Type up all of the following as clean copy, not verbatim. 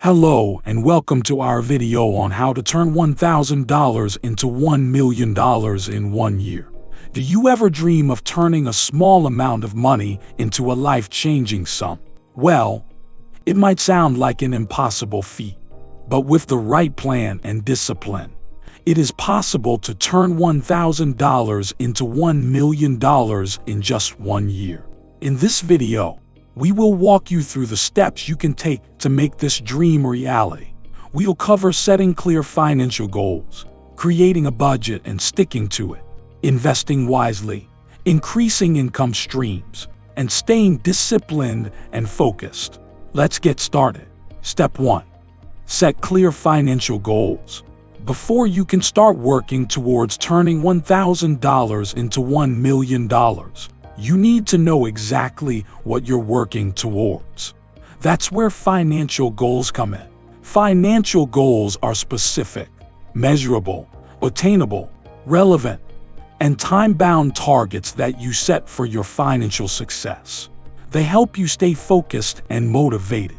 Hello and welcome to our video on how to turn $1,000 into $1 million in 1 year. Do you ever dream of turning a small amount of money into a life-changing sum? Well, it might sound like an impossible feat, but with the right plan and discipline, it is possible to turn $1,000 into $1 million in just 1 year. In this video, we will walk you through the steps you can take to make this dream a reality. We'll cover setting clear financial goals, creating a budget and sticking to it, investing wisely, increasing income streams, and staying disciplined and focused. Let's get started. Step 1. Set clear financial goals. Before you can start working towards turning $1,000 into $1 million, you need to know exactly what you're working towards. That's where financial goals come in. Financial goals are specific, measurable, attainable, relevant, and time-bound targets that you set for your financial success. They help you stay focused and motivated,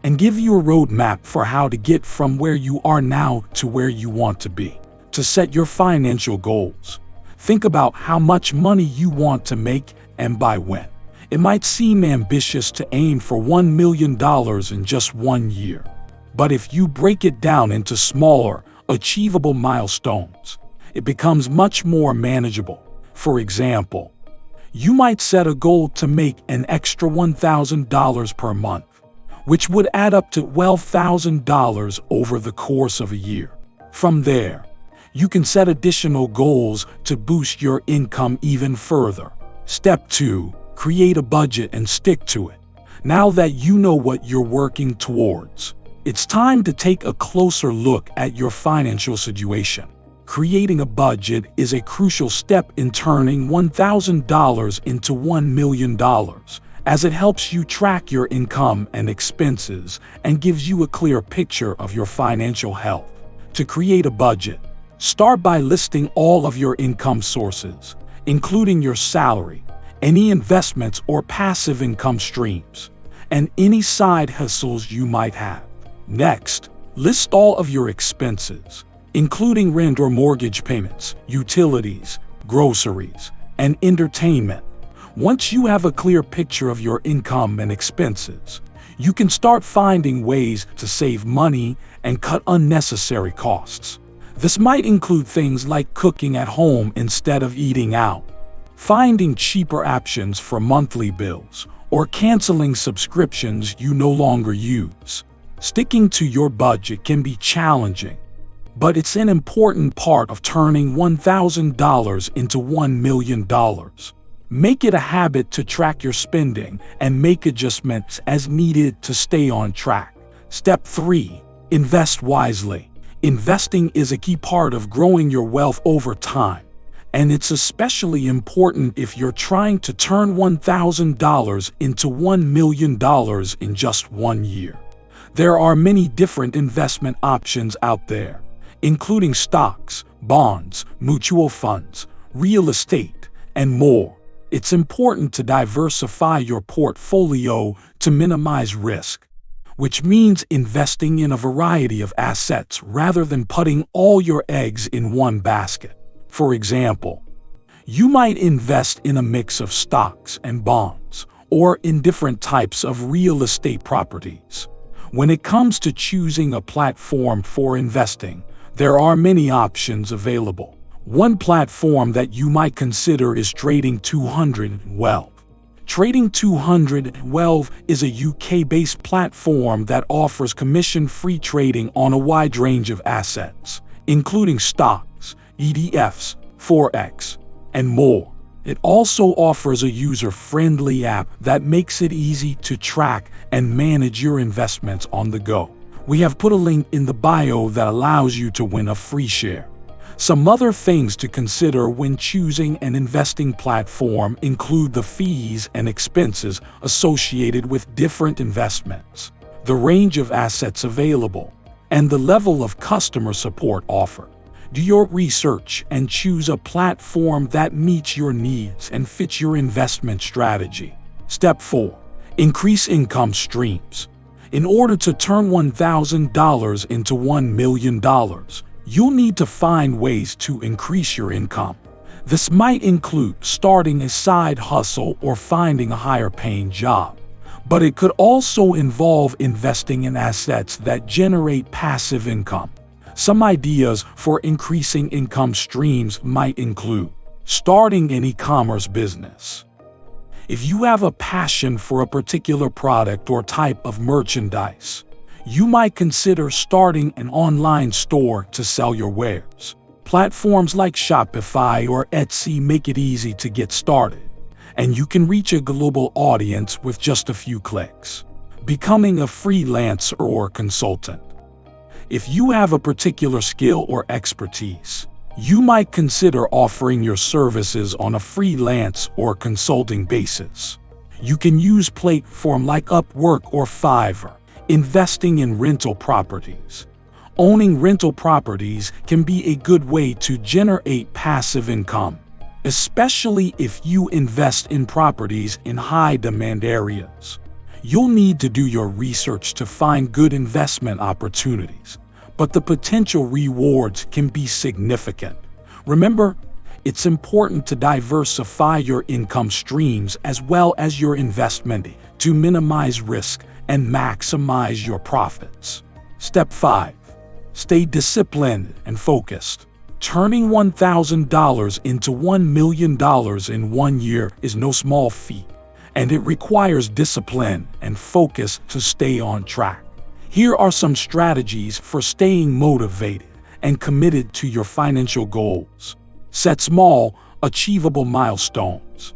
and give you a roadmap for how to get from where you are now to where you want to be. To set your financial goals, think about how much money you want to make and by when. It might seem ambitious to aim for $1 million in just 1 year, but if you break it down into smaller, achievable milestones, it becomes much more manageable. For example, you might set a goal to make an extra $1,000 per month, which would add up to $12,000 over the course of a year. From there, you can set additional goals to boost your income even further. Step 2. Create a budget and stick to it. Now that you know what you're working towards, it's time to take a closer look at your financial situation. Creating a budget is a crucial step in turning $1,000 into $1 million, as it helps you track your income and expenses and gives you a clear picture of your financial health. To create a budget, start by listing all of your income sources, including your salary, any investments or passive income streams, and any side hustles you might have. Next, list all of your expenses, including rent or mortgage payments, utilities, groceries, and entertainment. Once you have a clear picture of your income and expenses, you can start finding ways to save money and cut unnecessary costs. This might include things like cooking at home instead of eating out, finding cheaper options for monthly bills, or canceling subscriptions you no longer use. Sticking to your budget can be challenging, but it's an important part of turning $1,000 into $1 million. Make it a habit to track your spending and make adjustments as needed to stay on track. Step 3. Invest wisely. Investing is a key part of growing your wealth over time, and it's especially important if you're trying to turn $1,000 into $1 million in just 1 year. There are many different investment options out there, including stocks, bonds, mutual funds, real estate, and more. It's important to diversify your portfolio to minimize risk, which means investing in a variety of assets rather than putting all your eggs in one basket. For example, you might invest in a mix of stocks and bonds, or in different types of real estate properties. When it comes to choosing a platform for investing, there are many options available. One platform that you might consider is Trading 200 Wealth. Trading 200 Wealth is a UK-based platform that offers commission-free trading on a wide range of assets, including stocks, ETFs, Forex, and more. It also offers a user-friendly app that makes it easy to track and manage your investments on the go. We have put a link in the bio that allows you to win a free share. Some other things to consider when choosing an investing platform include the fees and expenses associated with different investments, the range of assets available, and the level of customer support offered. Do your research and choose a platform that meets your needs and fits your investment strategy. Step 4. Increase income streams. In order to turn $1,000 into $1 million, you'll need to find ways to increase your income. This might include starting a side hustle or finding a higher paying job. But it could also involve investing in assets that generate passive income. Some ideas for increasing income streams might include starting an e-commerce business. If you have a passion for a particular product or type of merchandise, you might consider starting an online store to sell your wares. Platforms like Shopify or Etsy make it easy to get started, and you can reach a global audience with just a few clicks. Becoming a freelancer or consultant. If you have a particular skill or expertise, you might consider offering your services on a freelance or consulting basis. You can use platforms like Upwork or Fiverr. Investing in rental properties. Owning rental properties can be a good way to generate passive income, especially if you invest in properties in high-demand areas. You'll need to do your research to find good investment opportunities, but the potential rewards can be significant. Remember, it's important to diversify your income streams as well as your investment to minimize risk and maximize your profits. Step 5. Stay disciplined and focused. Turning $1,000 into $1 million in 1 year is no small feat, and it requires discipline and focus to stay on track. Here are some strategies for staying motivated and committed to your financial goals. Set small, achievable milestones.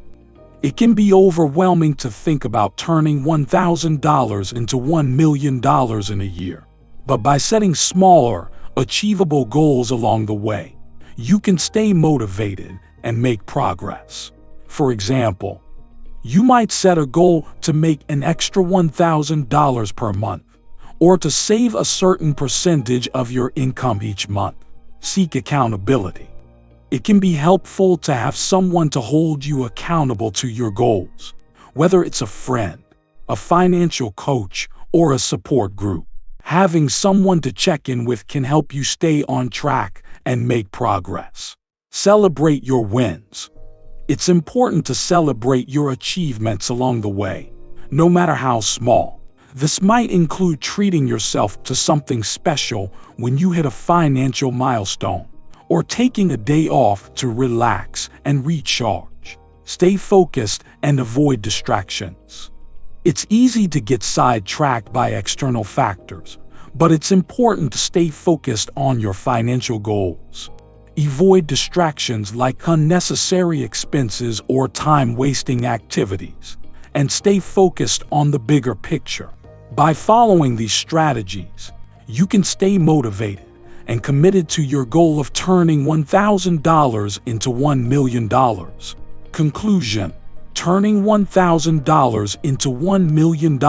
It can be overwhelming to think about turning $1,000 into $1 million in a year, but by setting smaller, achievable goals along the way, you can stay motivated and make progress. For example, you might set a goal to make an extra $1,000 per month, or to save a certain percentage of your income each month. Seek accountability. It can be helpful to have someone to hold you accountable to your goals, whether it's a friend, a financial coach, or a support group. Having someone to check in with can help you stay on track and make progress. Celebrate your wins. It's important to celebrate your achievements along the way, no matter how small. This might include treating yourself to something special when you hit a financial milestone, or taking a day off to relax and recharge. Stay focused and avoid distractions. It's easy to get sidetracked by external factors, but it's important to stay focused on your financial goals. Avoid distractions like unnecessary expenses or time-wasting activities, and stay focused on the bigger picture. By following these strategies, you can stay motivated and committed to your goal of turning $1,000 into $1 million. Conclusion: turning $1,000 into $1 million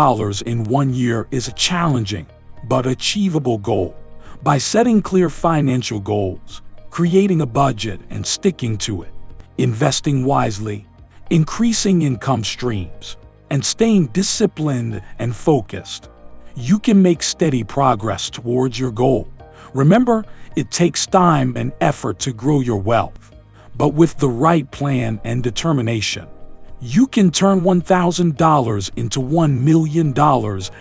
in 1 year is a challenging but achievable goal. By setting clear financial goals, creating a budget and sticking to it, investing wisely, increasing income streams, and staying disciplined and focused, you can make steady progress towards your goal. Remember, it takes time and effort to grow your wealth, but with the right plan and determination, you can turn $1,000 into $1 million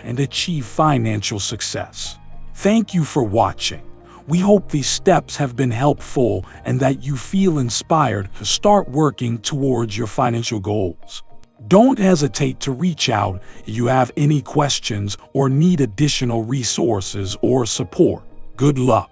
and achieve financial success. Thank you for watching. We hope these steps have been helpful and that you feel inspired to start working towards your financial goals. Don't hesitate to reach out if you have any questions or need additional resources or support. Good luck.